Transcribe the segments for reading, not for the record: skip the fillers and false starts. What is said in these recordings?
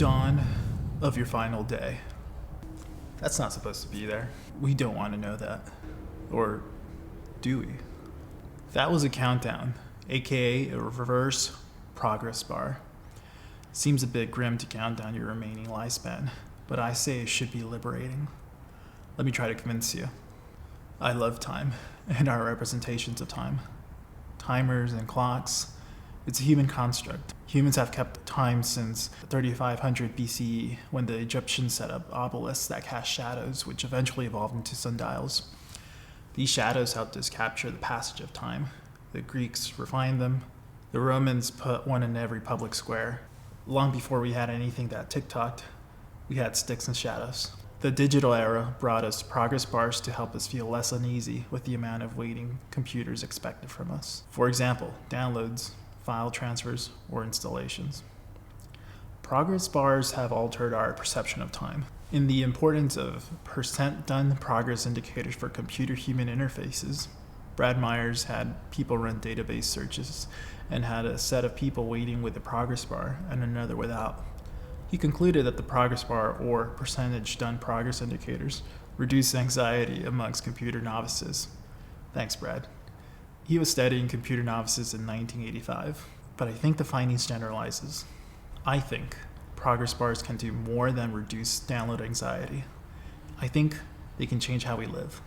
dawn of your final day. That's not supposed to be there. We don't want to know that. Or do we? That was a countdown, aka a reverse progress bar. Seems a bit grim to count down your remaining lifespan, but I say it should be liberating. Let me try to convince you. I love time and our representations of time. Timers and clocks. It's a human construct. Humans have kept time since 3500 BCE, when the Egyptians set up obelisks that cast shadows, which eventually evolved into sundials. These shadows helped us capture the passage of time. The Greeks refined them. The Romans put one in every public square. Long before we had anything that tick-tocked, we had sticks and shadows. The digital era brought us progress bars to help us feel less uneasy with the amount of waiting computers expected from us. For example, downloads, file transfers, or installations. Progress bars have altered our perception of time. In the importance of percent done progress indicators for computer-human interfaces, Brad Myers had people run database searches and had a set of people waiting with a progress bar and another without. He concluded that the progress bar, or percentage done progress indicators, reduced anxiety amongst computer novices. Thanks, Brad. He was studying computer novices in 1985, but I think the findings generalizes. I think progress bars can do more than reduce download anxiety. I think they can change how we live.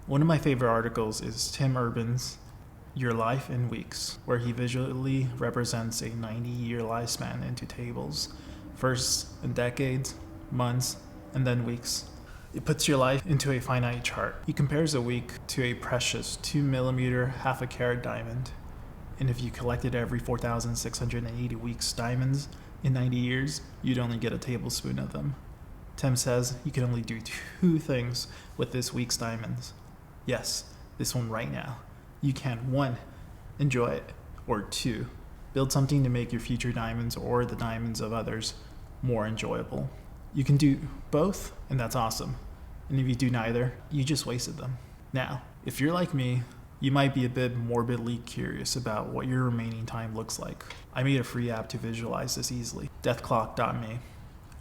One of my favorite articles is Tim Urban's Your Life in Weeks, where he visually represents a 90-year lifespan into tables, first in decades, months, and then weeks. It puts your life into a finite chart. He compares a week to a precious 2mm, half a carat diamond. And if you collected every 4,680 weeks diamonds in 90 years, you'd only get a tablespoon of them. Tim says you can only do two things with this week's diamonds. Yes, this one right now. You can, 1, enjoy it, or 2, build something to make your future diamonds or the diamonds of others more enjoyable. You can do both, and that's awesome. And if you do neither, you just wasted them. Now, if you're like me, you might be a bit morbidly curious about what your remaining time looks like. I made a free app to visualize this easily, deathclock.me.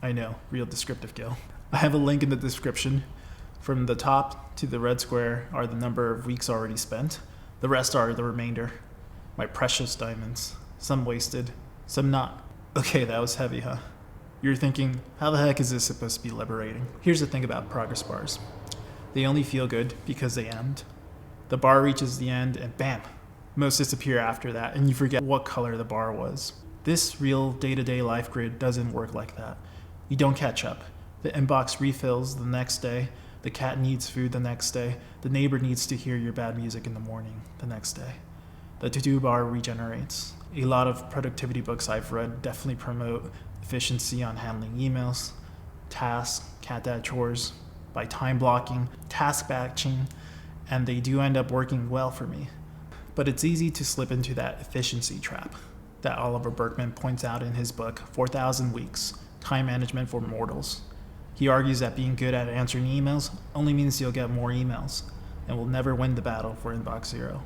I know, real descriptive, Gil. I have a link in the description. From the top to the red square are the number of weeks already spent. The rest are the remainder. My precious diamonds. Some wasted, some not. Okay, that was heavy, huh? You're thinking, how the heck is this supposed to be liberating? Here's the thing about progress bars. They only feel good because they end. The bar reaches the end and bam, most disappear after that, and you forget what color the bar was. This real day-to-day life grid doesn't work like that. You don't catch up. The inbox refills the next day, the cat needs food the next day, the neighbor needs to hear your bad music in the morning the next day. The to-do bar regenerates. A lot of productivity books I've read definitely promote efficiency on handling emails, tasks, cat dad chores, by time blocking, task batching, and they do end up working well for me. But it's easy to slip into that efficiency trap that Oliver Burkeman points out in his book, 4,000 Weeks, Time Management for Mortals. He argues that being good at answering emails only means you'll get more emails and will never win the battle for inbox zero.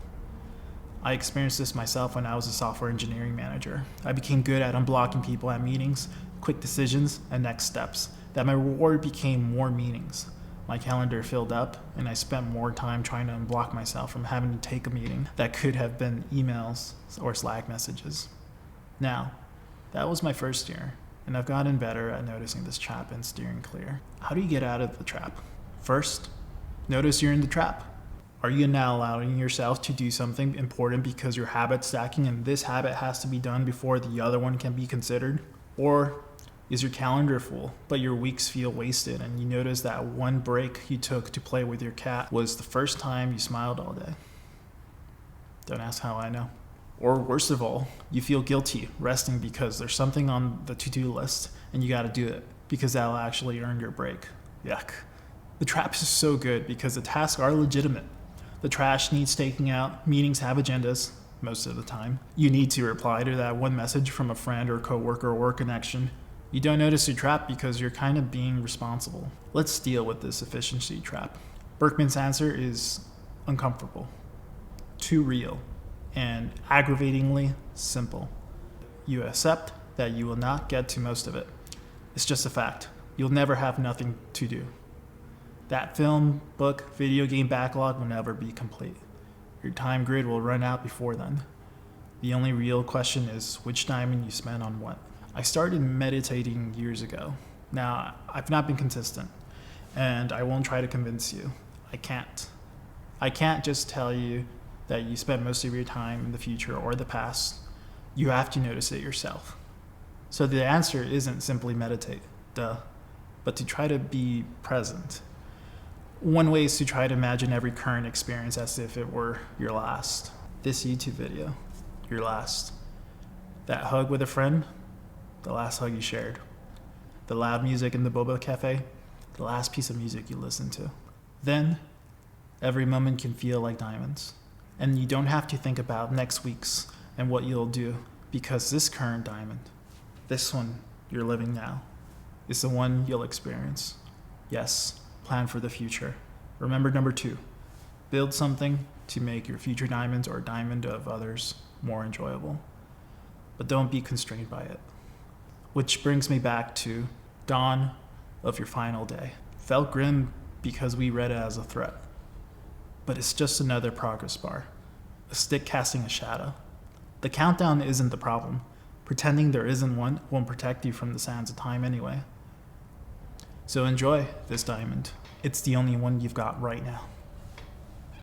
I experienced this myself when I was a software engineering manager. I became good at unblocking people at meetings, quick decisions, and next steps, that my reward became more meetings. My calendar filled up, and I spent more time trying to unblock myself from having to take a meeting that could have been emails or Slack messages. Now, that was my first year, and I've gotten better at noticing this trap and steering clear. How do you get out of the trap? First, notice you're in the trap. Are you now allowing yourself to do something important because you're habit stacking and this habit has to be done before the other one can be considered? Or is your calendar full, but your weeks feel wasted and you notice that one break you took to play with your cat was the first time you smiled all day? Don't ask how I know. Or worst of all, you feel guilty resting because there's something on the to-do list and you gotta do it because that'll actually earn your break. Yuck. The trap is so good because the tasks are legitimate. The trash needs taking out, meetings have agendas, most of the time. You need to reply to that one message from a friend or coworker or work connection. You don't notice your trap because you're kind of being responsible. Let's deal with this efficiency trap. Burkeman's answer is uncomfortable, too real, and aggravatingly simple. You accept that you will not get to most of it. It's just a fact. You'll never have nothing to do. That film, book, video game backlog will never be complete. Your time grid will run out before then. The only real question is which diamond you spend on what. I started meditating years ago. Now, I've not been consistent, and I won't try to convince you. I can't. I can't just tell you that you spend most of your time in the future or the past. You have to notice it yourself. So the answer isn't simply meditate, but to try to be present. One way is to try to imagine every current experience as if it were your last. This YouTube video, your last. That hug with a friend, the last hug you shared. The loud music in the boba cafe, the last piece of music you listened to. Then, every moment can feel like diamonds. And you don't have to think about next week's and what you'll do, because this current diamond, this one you're living now, is the one you'll experience. Yes, plan for the future. Remember number 2, build something to make your future diamonds or diamond of others more enjoyable. But don't be constrained by it. Which brings me back to dawn of your final day. Felt grim because we read it as a threat. But it's just another progress bar, a stick casting a shadow. The countdown isn't the problem. Pretending there isn't one won't protect you from the sands of time anyway. So enjoy this diamond. It's the only one you've got right now.